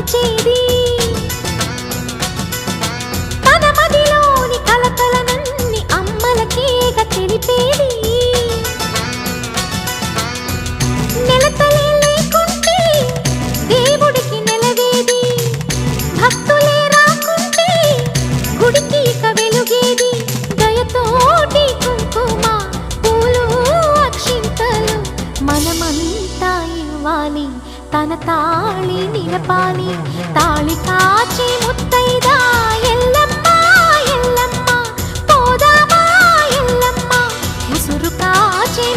పంచేది తన మదిలోని కలకలనన్ని అమ్మలకేగ తెలిపేది నెలతలే లేకుంటే దేవుడికి నెలవేది భక్తులే రాకుంటే గుడికి ఇక వెలుగేది దయతోటి కుంకుమ పూలు అక్షింతలు మనమంతా ఇవ్వాలి తన తాళి నిలపాలి తాళి కాచి ముత్తైదా ఎల్లమ్మ ఎల్లమ్మ పోదామా ఎల్లమ్మ ముసురు కాచి